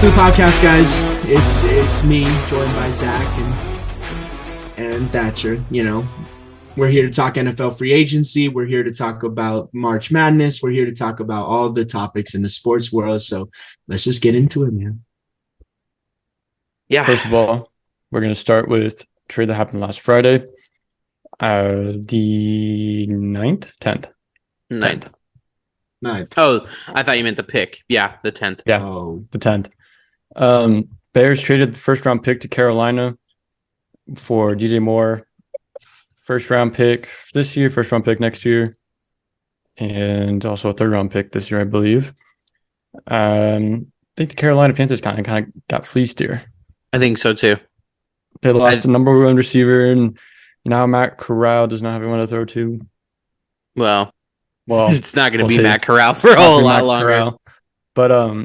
to the podcast, guys. It's me, joined by Zach and Thatcher. You know, we're here to talk NFL free agency. We're here to talk about March Madness. We're here to talk about all the topics in the sports world. So let's just get into it, man. Yeah. First of all, we're going to start with a trade that happened last Friday. The 9th? 10th. 9th. 9th. Oh, I thought you meant the pick. Yeah, the 10th. Yeah, the 10th. Bears traded the first round pick to Carolina for DJ Moore. First round pick this year, first round pick next year, and also a third round pick this year, I believe. I think the Carolina Panthers kind of got fleeced here. I think so too. They lost the number one receiver, and now Matt Corral does not have anyone to throw to. Well, it's not going to be Matt Corral for a whole lot longer. Corral. But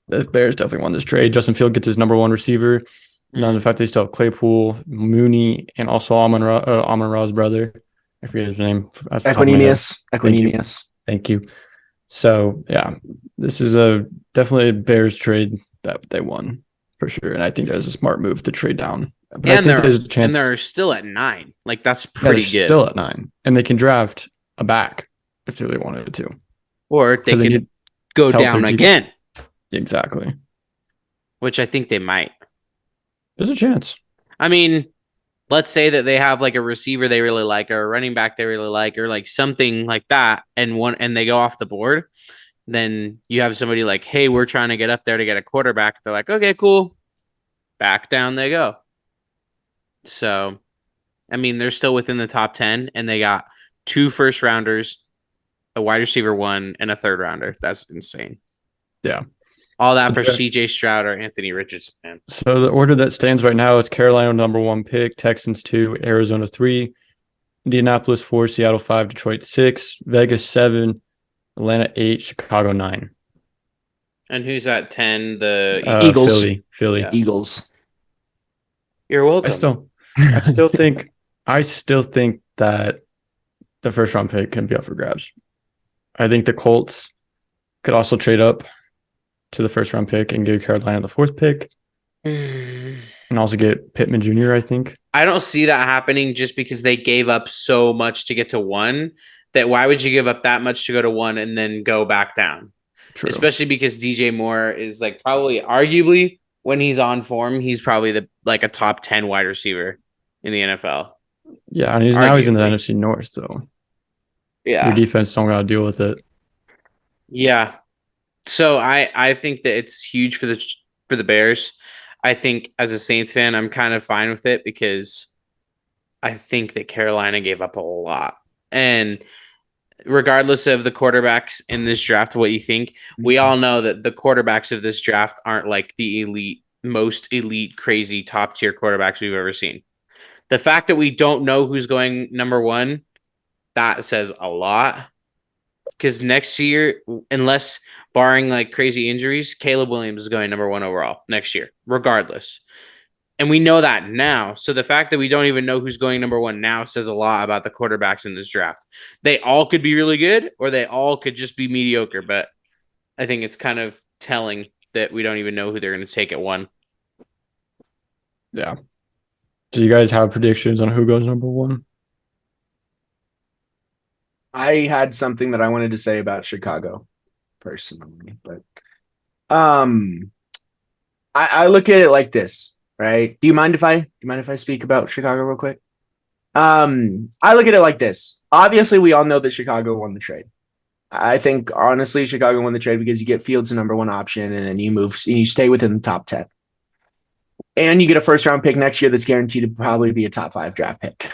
the Bears definitely won this trade. Justin Fields gets his number one receiver. And the fact they still have Claypool, Mooney, and also Amon-Ra's brother. I forget his name. Equanimeous. Thank you. So, yeah, this is definitely a Bears trade that they won for sure. And I think that was a smart move to trade down. But and they're still at 9. Like, that's pretty good. Still at 9. And they can draft a back if they really wanted to. Or they could go down again. Exactly. Which I think they might. There's a chance. I mean, let's say that they have like a receiver they really like, or a running back they really like, or like something like that, and they go off the board. Then you have somebody like, hey, we're trying to get up there to get a quarterback. They're like, okay, cool. Back down they go. So, I mean, they're still within the top 10, and they got 2 first rounders, a wide receiver 1, and a third rounder. That's insane. Yeah. All that for C.J. Stroud or Anthony Richardson. Man. So the order that stands right now is Carolina number 1 pick, Texans 2, Arizona 3, Indianapolis 4, Seattle 5, Detroit 6, Vegas 7, Atlanta 8, Chicago 9. And who's at 10? The Eagles. Philly. Yeah. Eagles. You're welcome. I still think that the first round pick can be up for grabs. I think the Colts could also trade up to the first round pick and give Carolina the 4th pick. And also get Pittman Jr., I think. I don't see that happening just because they gave up so much to get to 1 that why would you give up that much to go to 1 and then go back down? True. Especially because DJ Moore is like probably arguably when he's on form, he's probably a top 10 wide receiver in the NFL. Yeah, and he's in the NFC North, so your defense don't gotta deal with it. Yeah. So I think that it's huge for the Bears. I think as a Saints fan, I'm kind of fine with it because I think that Carolina gave up a lot. And regardless of the quarterbacks in this draft, what you think, we all know that the quarterbacks of this draft aren't like the most elite, crazy top tier quarterbacks we've ever seen. The fact that we don't know who's going number 1, that says a lot. Because next year, unless barring like crazy injuries, Caleb Williams is going number 1 overall next year, regardless. And we know that now. So the fact that we don't even know who's going number 1 now says a lot about the quarterbacks in this draft. They all could be really good, or they all could just be mediocre. But I think it's kind of telling that we don't even know who they're going to take at 1. Yeah. Do you guys have predictions on who goes number 1? I had something that I wanted to say about Chicago personally, but I look at it like this, right? Do you mind if I speak about Chicago real quick? I look at it like this. Obviously, we all know that Chicago won the trade. I think honestly, Chicago won the trade because you get Fields the number 1 option, and then you stay within the top 10. And you get a first round pick next year that's guaranteed to probably be a top 5 draft pick.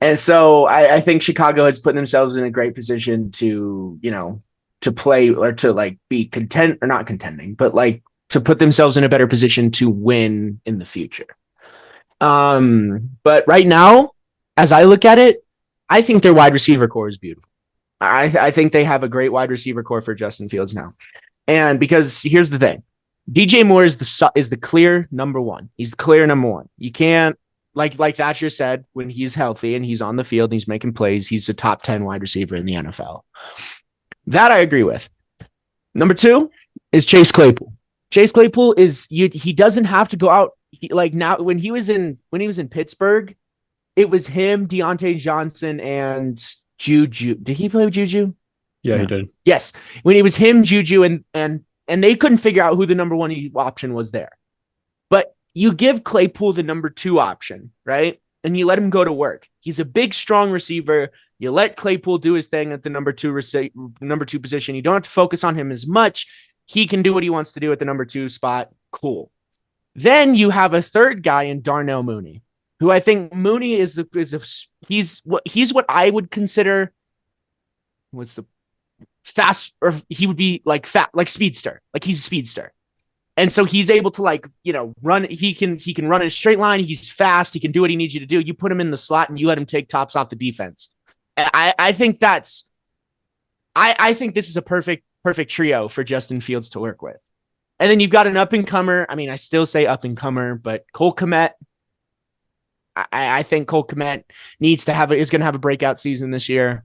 And so I think Chicago has put themselves in a great position to play or to like be content or not contending, but like to put themselves in a better position to win in the future. But right now, as I look at it, I think their wide receiver core is beautiful. I think they have a great wide receiver core for Justin Fields now. And because here's the thing, DJ Moore is the clear number 1. He's the clear number 1. You can't, like Thatcher said, when he's healthy and he's on the field and he's making plays, he's a top 10 wide receiver in the NFL. That I agree with. Number 2 is Chase Claypool. Chase Claypool he doesn't have to go out like now when he was in Pittsburgh, it was him, Deontay Johnson, and Juju. Did he play with Juju? Yeah, No. he did. Yes. When it was him, Juju, and they couldn't figure out who the number one option was there. But you give Claypool the number 2 option, right? And you let him go to work. He's a big, strong receiver. You let Claypool do his thing at the number 2 position. You don't have to focus on him as much. He can do what he wants to do at the number 2 spot. Cool. Then you have a third guy in Darnell Mooney, who I think Mooney he's what I would consider what's the fast, or he would be like speedster. Like he's a speedster. And so he's able to run. He can run in a straight line. He's fast. He can do what he needs you to do. You put him in the slot and you let him take tops off the defense. I think I think this is a perfect trio for Justin Fields to work with. And then you've got an up and comer. I mean, I still say up and comer, but Cole Kmet. I think Cole Kmet is going to have a breakout season this year.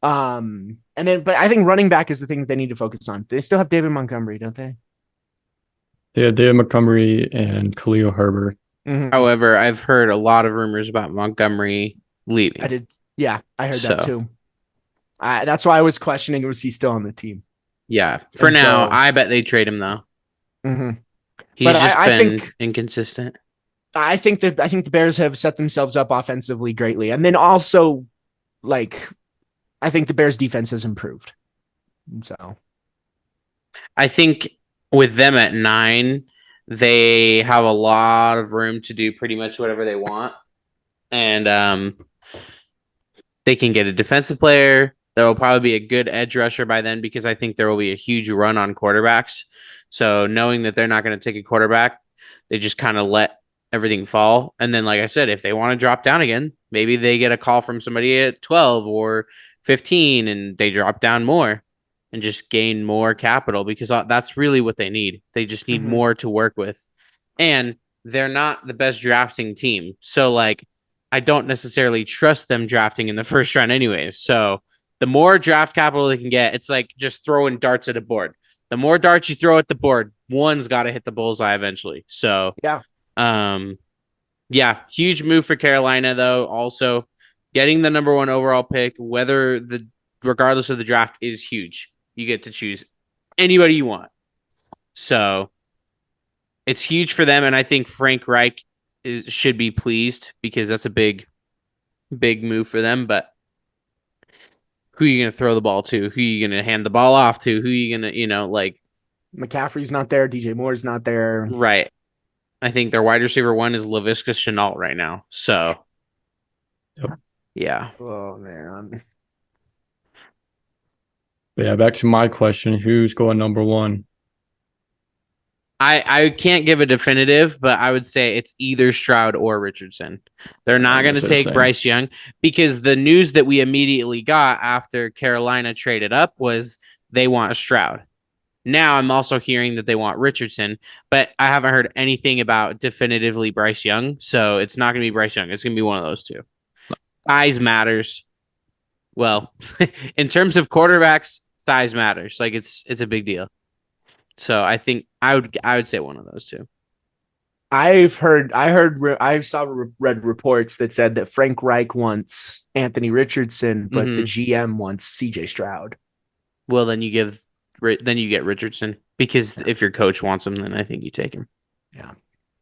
But I think running back is the thing that they need to focus on. They still have David Montgomery, don't they? Yeah, David Montgomery and Khalil Herbert. Mm-hmm. However, I've heard a lot of rumors about Montgomery leaving. I did. Yeah, I heard that too. That's why I was questioning, was he still on the team? Yeah. For now, I bet they trade him though. Mm-hmm. He's been inconsistent. I think the Bears have set themselves up offensively greatly. And then also, I think the Bears defense has improved. So I think with them at 9, they have a lot of room to do pretty much whatever they want. And they can get a defensive player. There will probably be a good edge rusher by then, because I think there will be a huge run on quarterbacks. So knowing that they're not going to take a quarterback, they just kind of let everything fall. And then, like I said, if they want to drop down again, maybe they get a call from somebody at 12 or 15 and they drop down more and just gain more capital, because that's really what they need. They just need more to work with. And they're not the best drafting team. So I don't necessarily trust them drafting in the first round anyways. So the more draft capital they can get, it's like just throwing darts at a board. The more darts you throw at the board, one's got to hit the bullseye eventually. So huge move for Carolina though. Also, getting the number 1 overall pick, regardless of the draft, is huge. You get to choose anybody you want. So it's huge for them, and I think Frank Reich should be pleased, because that's a big move for them. But who are you going to throw the ball to? Who are you going to hand the ball off to? Who are you going to, McCaffrey's not there. DJ Moore's not there. Right. I think their wide receiver 1 is Laviska Shenault right now. So, yeah. Oh, man. But yeah, back to my question. Who's going number 1? I can't give a definitive, but I would say it's either Stroud or Richardson. They're not going to take Bryce Young, because the news that we immediately got after Carolina traded up was they want a Stroud. Now I'm also hearing that they want Richardson, but I haven't heard anything about definitively Bryce Young. So it's not going to be Bryce Young. It's going to be one of those two. Size matters. Well, in terms of quarterbacks, size matters. It's a big deal. So I think I would say one of those two. I read reports that said that Frank Reich wants Anthony Richardson, but the GM wants CJ Stroud. Well, then you get Richardson, because if your coach wants him, then I think you take him. Yeah. I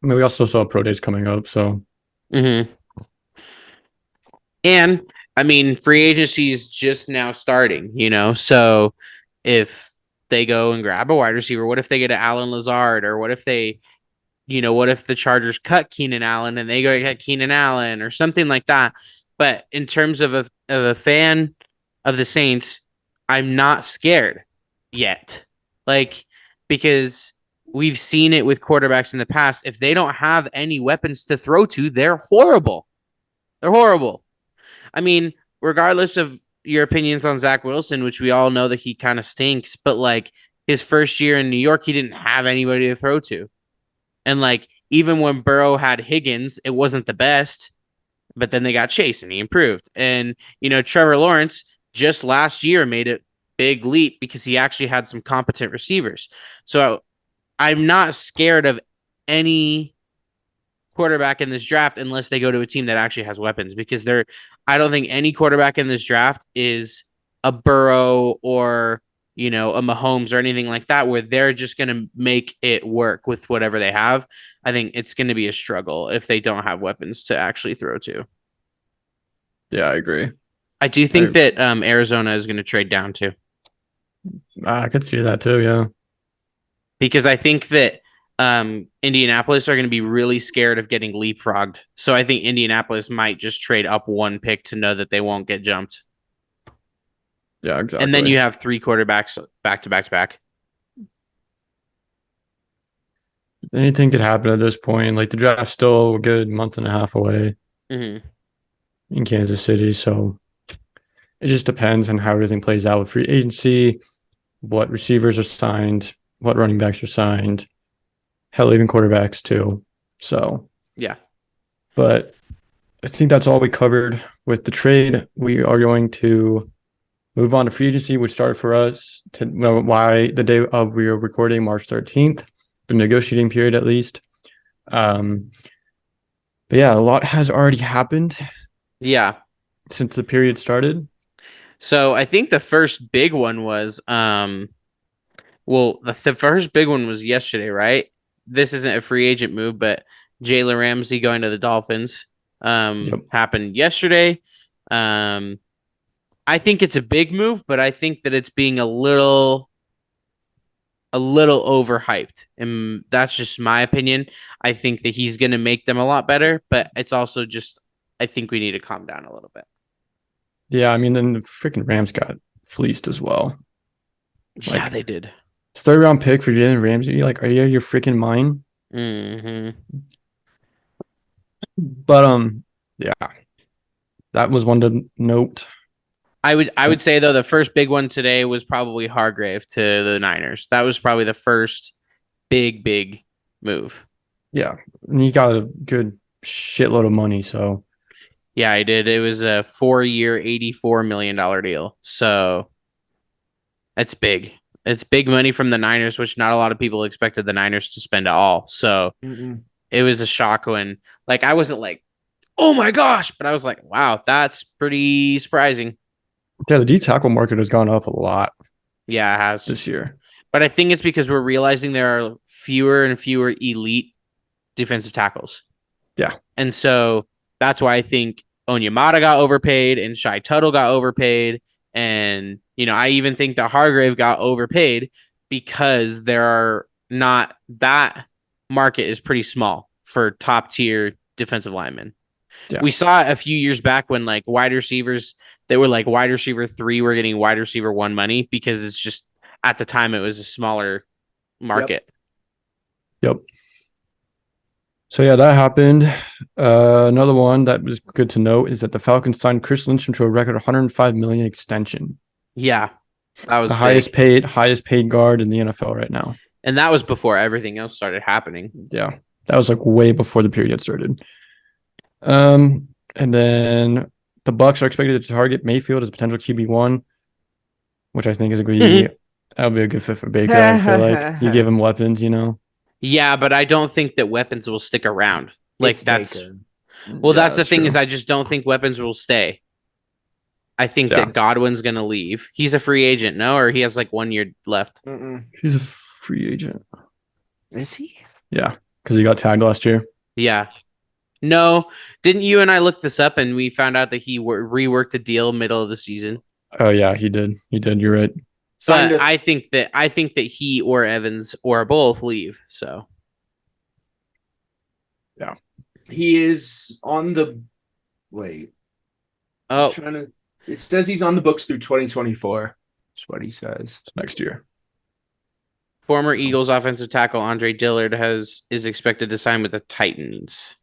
mean, we also saw pro days coming up, so. And I mean, free agency is just now starting, so if they go and grab a wide receiver, what if they get an Allen Lazard, or what if they, what if the Chargers cut Keenan Allen and they go get Keenan Allen or something like that? But in terms of a fan of the Saints, I'm not scared yet, because we've seen it with quarterbacks in the past. If they don't have any weapons to throw to, they're horrible. I mean, regardless of your opinions on Zach Wilson, which we all know that he kind of stinks, but his first year in New York, he didn't have anybody to throw to. And even when Burrow had Higgins, it wasn't the best, but then they got Chase and he improved. And, Trevor Lawrence just last year made a big leap because he actually had some competent receivers. So I'm not scared of any quarterback in this draft unless they go to a team that actually has weapons, because I don't think any quarterback in this draft is a Burrow or a Mahomes or anything like that where they're just going to make it work with whatever they have. I think it's going to be a struggle if they don't have weapons to actually throw to. Yeah, I agree. I do think that Arizona is going to trade down too, I could see that too. Yeah. because I think that Indianapolis are going to be really scared of getting leapfrogged. So I think Indianapolis might just trade up one pick to know that they won't get jumped. Yeah, exactly. And then you have 3 quarterbacks back to back to back. Anything could happen at this point. Like the draft's still a good month and a half away Mm-hmm. in Kansas City. So it just depends on how everything plays out with free agency, what receivers are signed, what running backs are signed, hell, even quarterbacks too. So, yeah. But I think that's all we covered with the trade. We are going to move on to free agency, which started for us why the day of we are recording, March 13th, the negotiating period at least. But yeah, a lot has already happened. Yeah. Since the period started. So I think the first big one was the first big one was yesterday, right? This isn't a free agent move, but Jalen Ramsey going to the Dolphins happened yesterday. I think it's a big move, but I think that it's being a little overhyped, and that's just my opinion. I think that he's going to make them a lot better, but it's also just I think we need to calm down a little bit. Yeah, I mean, then the freaking Rams got fleeced as well. Yeah, they did. 3rd-round pick for Jalen Ramsey. Like, are you out of your freaking mind? Mm-hmm. But yeah, that was one to note. I would say though the first big one today was probably Hargrave to the Niners. That was probably the first big move. Yeah, and he got a good shitload of money. So yeah, he did. It was a 4-year, $84 million deal. So that's big. It's big money from the Niners, which not a lot of people expected the Niners to spend at all. So It was a shock when, like, I wasn't like, oh my gosh, but I was like, wow, that's pretty surprising. Yeah, the D tackle market has gone up a lot. Yeah, it has this year. But I think it's because we're realizing there are fewer and fewer elite defensive tackles. Yeah. And so that's why I think Onyemata got overpaid and Shai Tuttle got overpaid. And, I even think that Hargrave got overpaid because there are not that market is pretty small for top tier defensive linemen. Yeah. We saw a few years back when like wide receivers that were like wide receiver 3 were getting wide receiver 1 money because it's just at the time it was a smaller market. Yep. So yeah, that happened. Another one that was good to note is that the Falcons signed Chris Lindstrom to a record $105 million extension. Yeah, that was the highest paid guard in the NFL right now. And that was before everything else started happening. Yeah, that was like way before the period started. And then the Bucs are expected to target Mayfield as a potential QB1, which I think is that'll be a good fit for Baker. I feel like you give him weapons, Yeah, but I don't think that weapons will stick around. Like It's that's Baker. that's the thing true. Is I just don't think weapons will stay. I think that Godwin's gonna leave. He's a free agent, no, or he has like 1 year left. He's a free agent. Is he? Yeah, because he got tagged last year. Yeah. No, didn't you and I look this up and we found out that he reworked the deal middle of the season? Oh yeah, he did. You're right. But I think that he or Evans or both leave. So yeah, he is on the wait. Oh, it says he's on the books through 2024. That's what he says. It's next year. Former Eagles offensive tackle Andre Dillard is expected to sign with the Titans.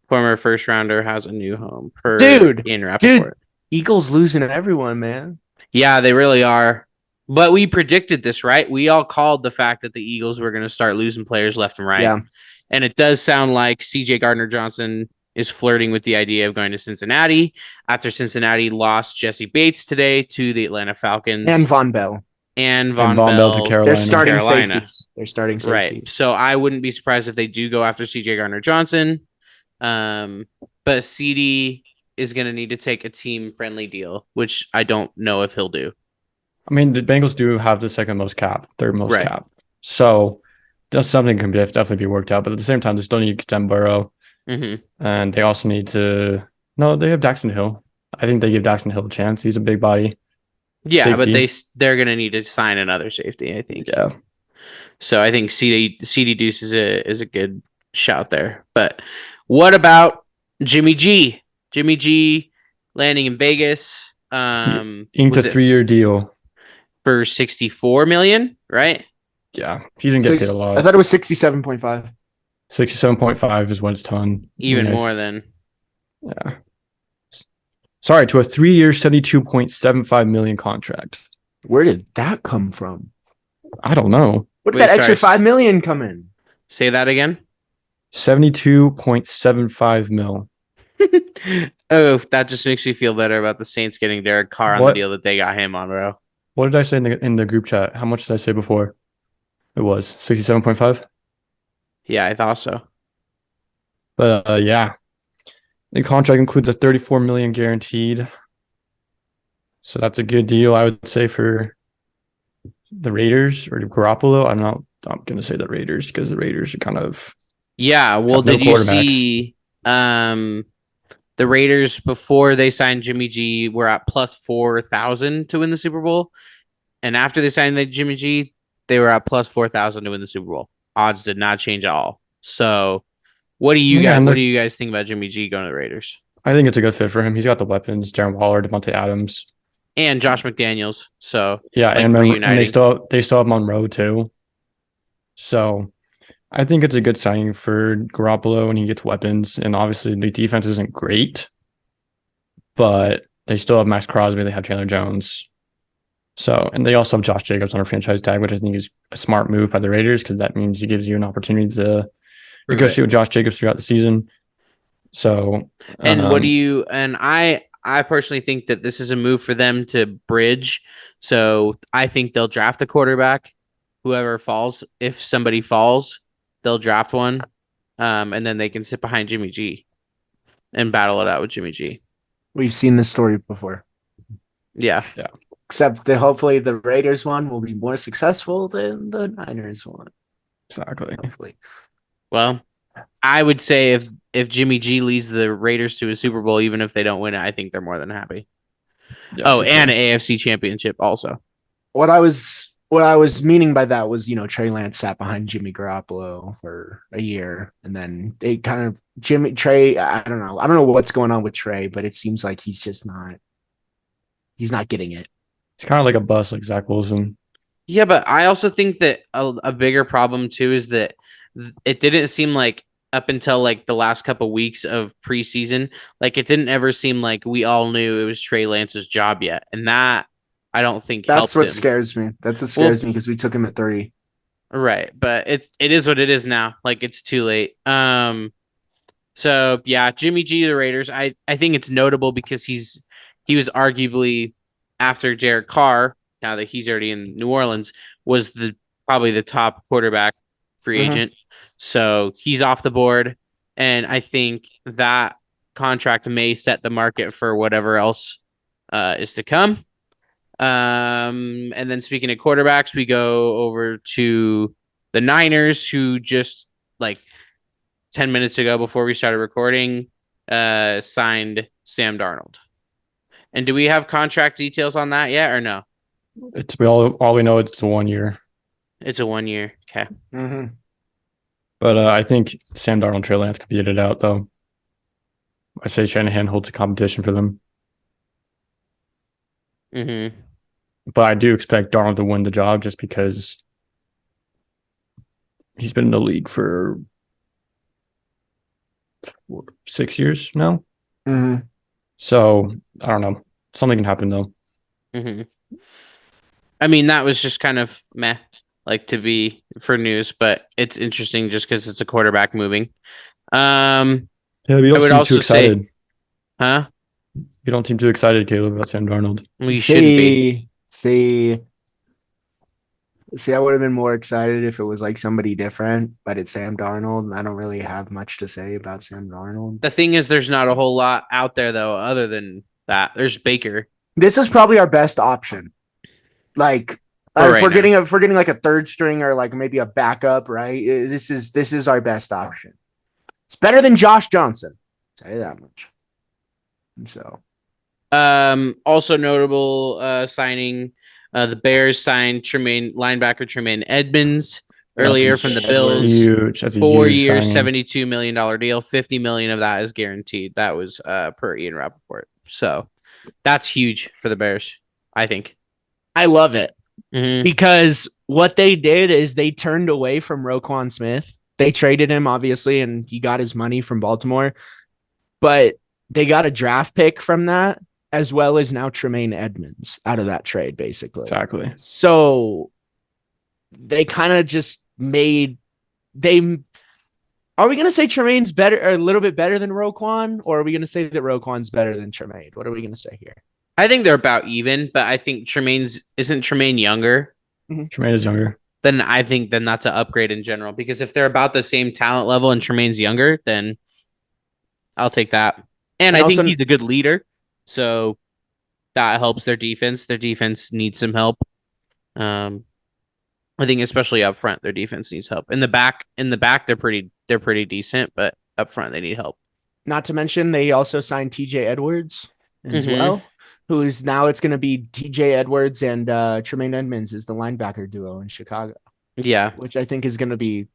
Former first rounder has a new home. Dude, Eagles losing everyone, man. Yeah, they really are. But we predicted this, right? We all called the fact that the Eagles were going to start losing players left and right. Yeah. And it does sound like CJ Gardner-Johnson is flirting with the idea of going to Cincinnati after Cincinnati lost Jesse Bates today to the Atlanta Falcons. And Von Bell. and And Von, Von Bell to Bell. Carolina. They're starting Carolina. safeties. They're starting Right. safeties. So I wouldn't be surprised if they do go after CJ Gardner Johnson. But CD is going to need to take a team friendly deal, which I don't know if he'll do. I mean, the Bengals do have the second most cap, third most Right. cap. So that's something can definitely be worked out. But at the same time, they still need to extend Burrow. Mm-hmm. And they also need to. No, they have Daxton Hill. I think they give Daxton Hill a chance. He's a big body. Yeah, Safety. but they're going to need to sign another safety, I think. Yeah. So I think CD Deuce is a good shout there. But what about Jimmy G? Jimmy G landing in Vegas. Inked a Was it 3-year deal. for $64 million, right? Yeah. He didn't get paid a I lot. thought it was 67.5. 67.5 is what it's done. Even Yeah. more than Yeah. Sorry, to a 3-year, $72.75 million contract. Where did that come from? I don't know. Where did Wait, that extra sorry. $5 million come in? say that again. 72.75 mil. Oh, that just makes me feel better about the Saints getting Derek Carr on the What? deal that they got him on, bro. What did I say in the group chat? How much did I say before? It was 67.5. Yeah, I thought so. But yeah. The contract includes a 34 million guaranteed. So that's a good deal, I would say, for the Raiders or Garoppolo. I'm going to say the Raiders because the Raiders are kind of Yeah, well, Have no did you quarterbacks. see the Raiders before they signed Jimmy G were at plus 4,000 to win the Super Bowl, and after they signed the Jimmy G, they were at plus 4,000 to win the Super Bowl. Odds did not change at all. So, what do you Yeah, guys and what do you guys think about Jimmy G going to the Raiders I think it's a good fit for him. He's got the weapons, Darren Waller, Devontae Adams. and Josh McDaniels? So, Yeah, like, and remember, and reuniting. they still have Monroe too. So I think it's a good signing for Garoppolo when he gets weapons. And obviously the defense isn't great, but they still have Max Crosby, they have Chandler Jones. So, and they also have Josh Jacobs on a franchise tag, which I think is a smart move by the Raiders because that means it gives you an opportunity to negotiate with Josh Jacobs throughout the season. So, And what do you and I personally think that this is a move for them to bridge. So I think they'll draft a quarterback. Whoever falls, if somebody falls, they'll draft one. And then they can sit behind Jimmy G and battle it out with Jimmy G. We've seen this story before. Yeah. Except that hopefully the Raiders one will be more successful than the Niners one. exactly. Hopefully. Well, I would say if Jimmy G leads the Raiders to a Super Bowl, even if they don't win it, I think they're more than happy. Yeah, Oh, for and sure. an AFC championship also. What I was meaning by that was, Trey Lance sat behind Jimmy Garoppolo for a year, and then they kind of Trey. I don't know what's going on with Trey, but it seems like he's not getting it. It's kind of like a bust, like Zach Wilson. Yeah, but I also think that a bigger problem too is that it didn't seem like up until like the last couple weeks of preseason, like it didn't ever seem like we all knew it was Trey Lance's job yet, and that I don't think That's helped what him. scares me. That's what scares me because we took him at 3. Right, but it is what it is now. Like it's too late. So yeah, Jimmy G to the Raiders. I think it's notable because he was arguably after Jared Carr, now that he's already in New Orleans, was probably the top quarterback free Mhm. agent. So he's off the board, and I think that contract may set the market for whatever else is to come. And then speaking of quarterbacks, we go over to the Niners, who just like 10 minutes ago before we started recording, signed Sam Darnold. And do we have contract details on that yet or no? It's all we know. It's a 1 year, It's a 1 year. Okay. Mm-hmm. but I think Sam Darnold and Trey Lance could beat it out though. I say Shanahan holds a competition for them, Mm-hmm. but I do expect Darnold to win the job just because he's been in the league for 6 years now. Mm-hmm. So I don't know. Something can happen though. Mm-hmm. I mean, that was just kind of meh, like to be for news, but it's interesting just because it's a quarterback moving. Yeah, we don't I would seem also too say- excited. Huh? You don't seem too excited, Caleb, about Sam Darnold. We shouldn't be. See. See, I would have been more excited if it was like somebody different, but it's Sam Darnold, and I don't really have much to say about Sam Darnold. The thing is, there's not a whole lot out there though, other than that. There's Baker. This is probably our best option. Like, For right now. if we're getting like a third string or like maybe a backup, right? This is our best option. It's better than Josh Johnson. I'll tell you that much. So Also notable signing. The Bears signed linebacker Tremaine Edmonds earlier That's from the Bills. huge. That's a 4 huge years, signing. $72 million deal. 50 million of that is guaranteed. That was per Ian Rappaport. So that's huge for the Bears, I think. I love it Mhm. because what they did is they turned away from Roquan Smith. They traded him, obviously, and he got his money from Baltimore, but they got a draft pick from that, as well as now Tremaine Edmonds out of that trade, basically. Exactly. So they kind of just made they. Are we going to say Tremaine's better, or a little bit better than Roquan, or are we going to say that Roquan's better than Tremaine? What are we going to say here? I think they're about even, but I think isn't Tremaine younger? Tremaine is younger. Then I think that's an upgrade in general. Because if they're about the same talent level and Tremaine's younger, then I'll take that. And I think also- he's a good leader, so that helps their defense. Their defense needs some help. I think especially up front, their defense needs help. In the back, they're pretty decent, but up front they need help. Not to mention they also signed TJ Edwards as Mhm. well, who is now it's going to be TJ Edwards and Tremaine Edmonds is the linebacker duo in Chicago, Yeah. which I think is going to be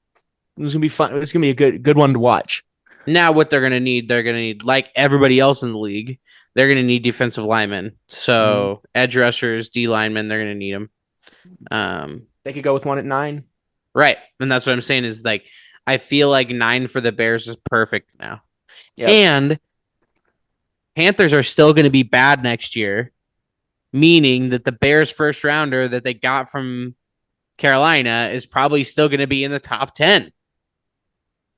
fun. It's going to be a good one to watch. Now what they're gonna need, like everybody else in the league, they're gonna need defensive linemen. So edge rushers, D linemen, they're gonna need them. They could go with one at 9. Right, and that's what I'm saying is like I feel like 9 for the Bears is perfect now. Yep. And Panthers are still going to be bad next year, meaning that the Bears first rounder that they got from Carolina is probably still going to be in the top 10.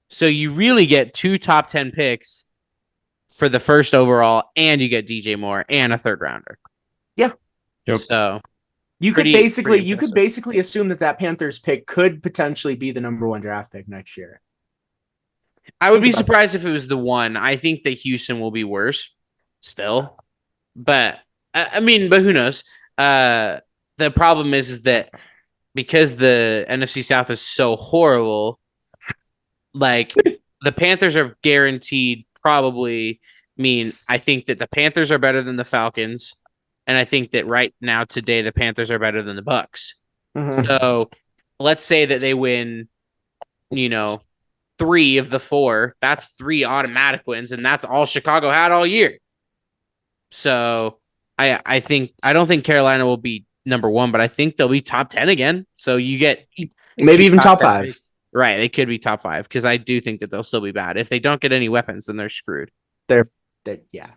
So you really get 2 top 10 picks for the first overall, and you get DJ Moore and a third rounder. Yeah. Yep. So You could Pretty impressive. basically assume that Panthers pick could potentially be the number 1 draft pick next year. I would be Think about surprised if it was the 1. I think that Houston will be worse still, but I mean, but who knows? The problem is that because the NFC South is so horrible, like the Panthers are guaranteed probably mean I think that the Panthers are better than the Falcons, and I think that right now today the Panthers are better than the Bucks. Mhm. So let's say that they win, 3 of the 4. That's 3 automatic wins, and that's all Chicago had all year. So I don't think Carolina will be number 1, but I think they'll be top 10 again. So you get Maybe even top 10 5. picks. Right, they could be top 5 because I do think that they'll still be bad. If they don't get any weapons, then they're screwed. Yeah.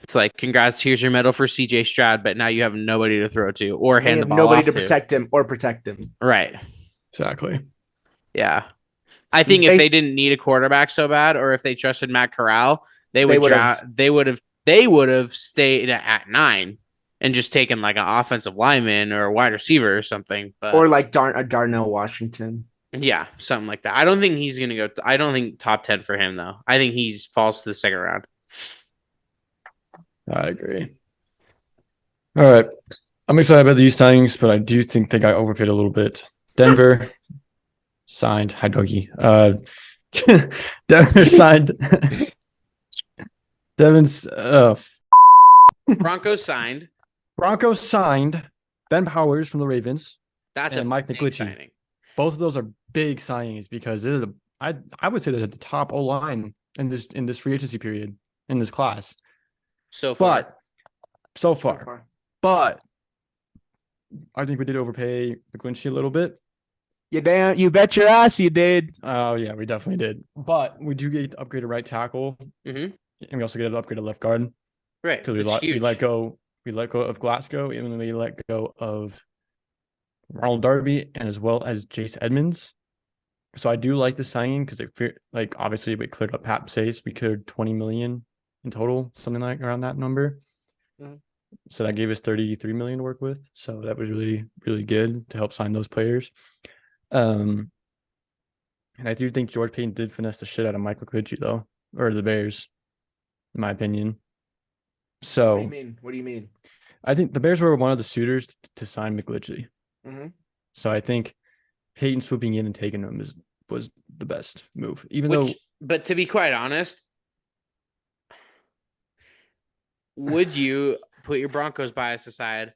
It's like, congrats, here's your medal for CJ Stroud, but now you have nobody to throw to or They hand the have ball nobody off to protect him. Right. Exactly. Yeah. I think if they bas- didn't need a quarterback so bad, or if they trusted Matt Corral, they They would would've- they would have stayed at 9 and just taken like an offensive lineman or a wide receiver or something. But Or like Darnell Washington. yeah, something like that. I don't think he's gonna go. I don't think top 10 for him though. I think he falls to the second round. I agree. All right. I'm excited about these signings, but I do think they got overpaid a little bit. Denver signed. Hi, doggy. Denver signed. Devin's. Broncos signed. Broncos signed Ben Powers from the Ravens. That's And a Mike big McGlinchey. signing. Both of those are big signings because they're I would say they're at the top O line in this free agency period in this class. So far. But so far. But I think we did overpay McGlinchey a little bit. You bet your ass you did. Oh yeah, we definitely did. But we do get to upgrade a right tackle, Mhm. and we also get to upgrade a left guard Right. because It's we huge. let go of Glasgow, and we let go of Ronald Darby, and as well as Jace Edmonds. So I do like the signing because like obviously we cleared up Pat Chase. We cleared 20 million in total, something like around that number. Mhm. So that gave us 33 million to work with. So that was really, really good to help sign those players. And I do think George Payton did finesse the shit out of Mike McGlinchey though, or the Bears, in my opinion. What do you So mean? What do you mean? I think the Bears were one of the suitors to sign McGlinchey. Mm-hmm. So I think Payton swooping in and taking him was the best move. Even though But to be quite honest, would you put your Broncos bias aside?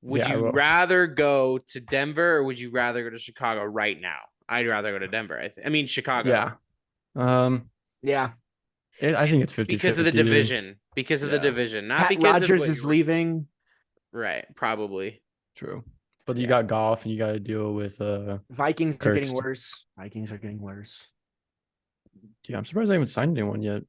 Would Yeah, I you will. rather go to Denver or would you rather go to Chicago right now? I'd rather go to Denver. I mean Chicago. Yeah. Yeah. I think it's 50-50. Because of the division. Because of the Yeah. division. Not Pat because Rogers of is leaving. Right, probably. True. But you Yeah. got Goff and you got to deal with Vikings are Kirk getting st- worse. Vikings are getting worse. yeah, I'm surprised they haven't signed anyone yet.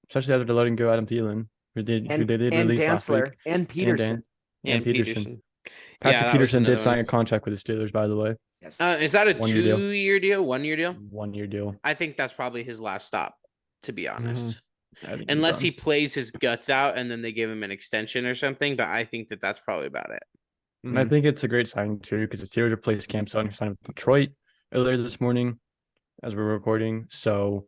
Especially after letting go Adam Thielen, who they did And release last Dantzler week. and Peterson. And Peterson. Yeah, Patrick that was Peterson did another sign one. a contract with the Steelers, by the way. Yes. Is that a 1 year deal. 2-year deal? 1 year deal? 1 year deal. I think that's probably his last stop, to be honest. I think Unless he he's done. plays his guts out and then they give him an extension or something, but I think that that's probably about it. And I think it's a great signing too, because the Steelers replaced Cam Sutton, who signed with Detroit earlier this morning as we're recording. So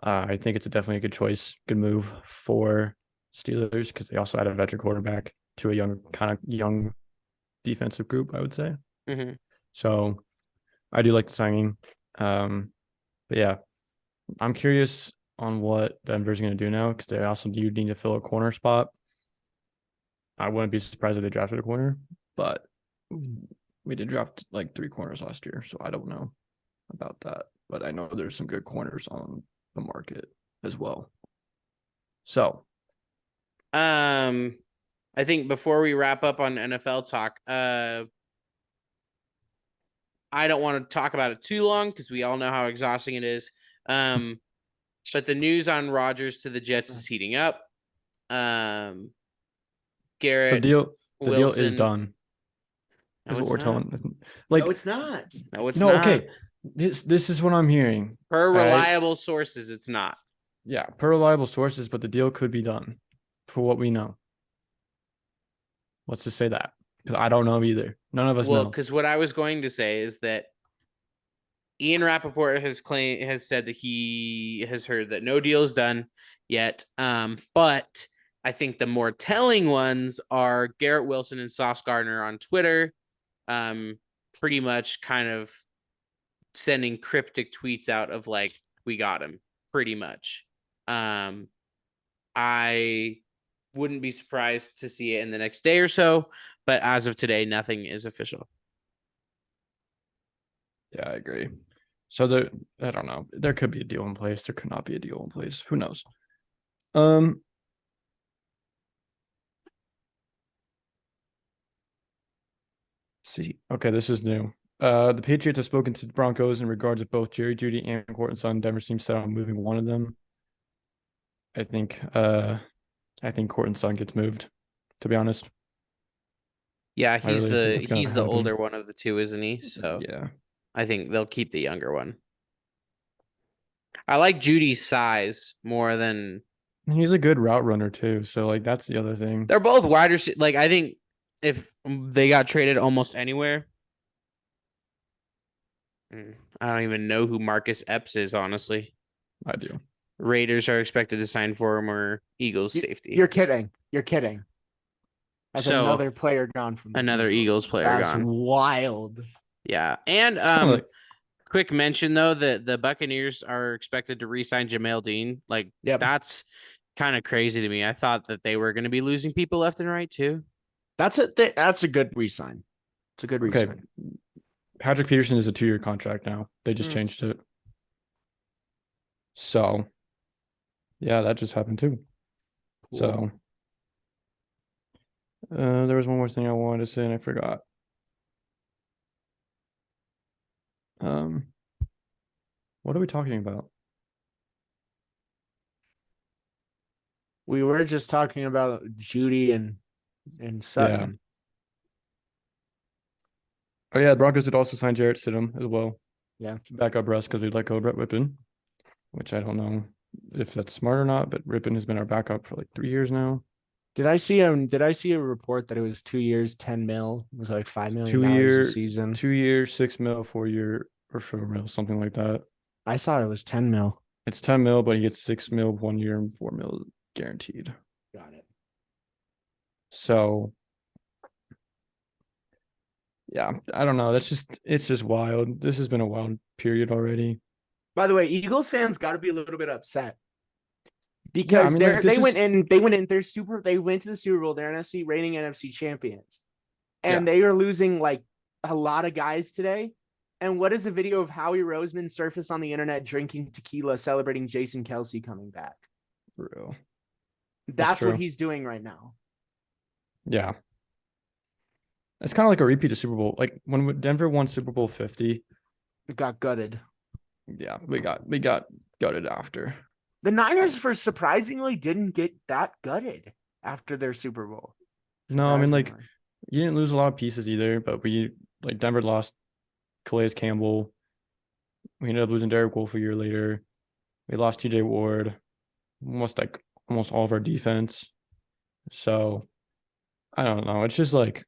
I think it's definitely a good choice, good move for Steelers, because they also had a veteran quarterback to a kind of young defensive group, I would say. Mm-hmm. So I do like the signing. But yeah, I'm curious on what Denver's going to do now, because they also do need to fill a corner spot. I wouldn't be surprised if they drafted a corner, but we did draft like 3 corners last year, so I don't know about that. But I know there's some good corners on the market as well. So I think before we wrap up on NFL talk, I don't want to talk about it too long because we all know how exhausting it is. But the news on Rodgers to the Jets is heating up. the Garrett deal is Wilson. done. No, Is what it's we're not. telling. Like, no, it's not. No, it's no, not. okay. This is what I'm hearing. Per right? reliable sources, it's not. Yeah, per reliable sources, but the deal could be done for what we know. Let's just say that, because I don't know either. None of us Well, know. because what I was going to say is that Ian Rappaport has said that he has heard that no deal is done yet. But I think the more telling ones are Garrett Wilson and Sauce Gardner on Twitter, pretty much kind of sending cryptic tweets out of like, we got him, pretty much. I wouldn't be surprised to see it in the next day or so, but as of today, nothing is official. Yeah, I agree. So I don't know. There could be a deal in place. There could not be a deal in place. Who knows? See. Okay, this is new. The Patriots have spoken to the Broncos in regards to both Jerry Jeudy and Courtland Sutton. Denver seems set on moving one of them. I think Courtland Sutton gets moved, to be honest. Yeah, I really think it's gonna he's the happen. older one of the two, isn't he? So Yeah. I think they'll keep the younger one. I like Judy's size more than And he's a good route runner too. So like that's the other thing. they're both wide receivers. Like I think if they got traded almost anywhere, I don't even know who Marcus Epps is. Honestly, I do. Raiders are expected to sign for him or Eagles safety. You're kidding. You're kidding. That's So, another player gone from Another Eagles player That's gone. wild. Yeah, and It's kinda like- quick mention though that the Buccaneers are expected to re-sign Jamel Dean. Like Yep. that's kind of crazy to me. I thought that they were going to be losing people left and right too. That's a good re-sign. It's a good Okay. re-sign. Patrick Peterson is a 2-year contract now. They just changed it. So, yeah, that just happened too. Cool. So, there was one more thing I wanted to say and I forgot. What are we talking about? We were just talking about Judy and Sutton. Oh yeah, the Broncos did also sign Jarrett Stidham as well. Yeah. To back up Russ because we let go of Brett Rippon, which I don't know if that's smart or not, but Rippon has been our backup for like 3 years now. Did I see a report that it was 2 years, 10 mil? It was like $5 million 2 a year, season. 2 years, 6 mil, 4 year, or 4 mil, something like that. I thought it was 10 mil. It's 10 mil, but he gets 6 mil 1 year and 4 mil guaranteed. Got it. So yeah, I don't know. It's just wild. This has been a wild period already. By the way, Eagles fans got to be a little bit upset Yeah, I because mean, like, they went in they went to the Super Bowl, they're reigning NFC champions, and Yeah. they are losing like a lot of guys today. And what is a video of Howie Roseman surface on the internet drinking tequila, celebrating Jason Kelsey coming back? For real. That's what true. he's doing right now. Yeah. It's kind of like a repeat of Super Bowl. Like when Denver won Super Bowl 50, It got gutted. yeah, we got gutted after. The Niners, for surprisingly, didn't get that gutted after their Super Bowl. No, I mean, like, Surprisingly. you didn't lose a lot of pieces either, but Denver lost Calais Campbell. We ended up losing Derek Wolfe a year later. We lost TJ Ward, almost all of our defense. So I don't know. It's just kind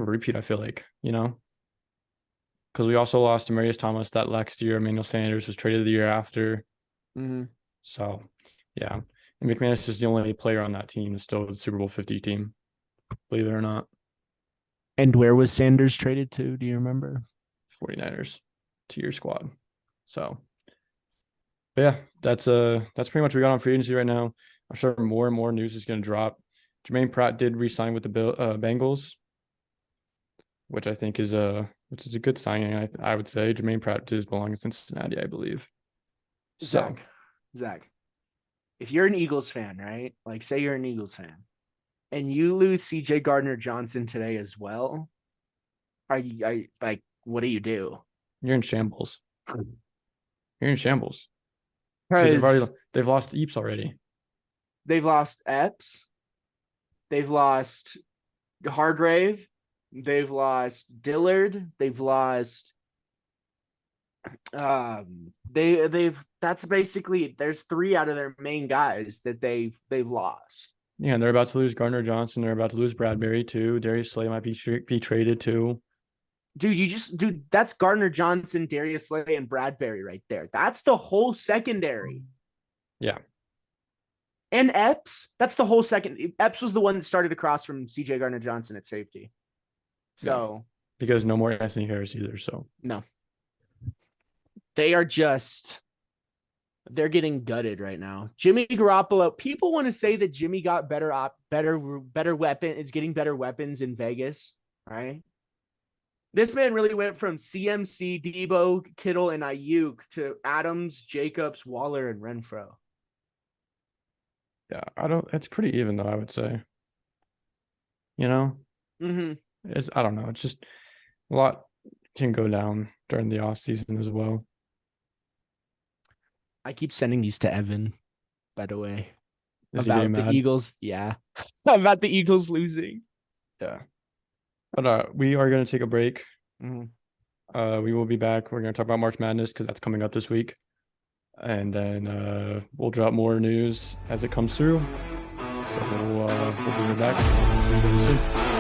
of a repeat, I feel like, because we also lost Demarius Thomas that next year. Emmanuel Sanders was traded the year after. Mhm. So, yeah. And McManus is the only player on that team that's still the Super Bowl 50 team, believe it or not. And where was Sanders traded to? Do you remember? 49ers, 2-year squad. So, but yeah, that's pretty much what we got on free agency right now. I'm sure more and more news is going to drop. Jermaine Pratt did re-sign with the Bengals, which I think is a good signing. I would say Jermaine Pratt does belong in Cincinnati, I believe. So, Zach, if you're an Eagles fan, right? Like, say you're an Eagles fan, and you lose CJ Gardner-Johnson today as well, what do you do? you're in shambles. You're in shambles. Because They've lost Eeps already. they've lost Epps, they've lost Hargrave, they've lost Dillard, they've lost that's basically, there's 3 out of their main guys that they've lost. Yeah, and they're about to lose Gardner Johnson. They're about to lose Bradbury too. Darius Slay might be traded too. Dude, that's Gardner Johnson, Darius Slay, and Bradbury right there. That's the whole secondary. Yeah. And Epps, that's the whole second. Epps was the one that started across from CJ Gardner Johnson at safety. So because no more Anthony Harris either. So no, they are they're getting gutted right now. Jimmy Garoppolo. People want to say that Jimmy got better weapon. Is getting better weapons in Vegas, right? This man really went from CMC, Debo, Kittle, and Ayuk to Adams, Jacobs, Waller, and Renfro. yeah, it's pretty even though, I would say. Mm-hmm. I don't know. It's just a lot can go down during the off season as well. I keep sending these to Evan, by the way. Is he About getting the mad? Eagles. Yeah. About the Eagles losing. Yeah. But we are going to take a break. Mhm. We will be back. We're going to talk about March Madness because that's coming up this week. And then we'll drop more news as it comes through. So we'll be back. See you guys soon.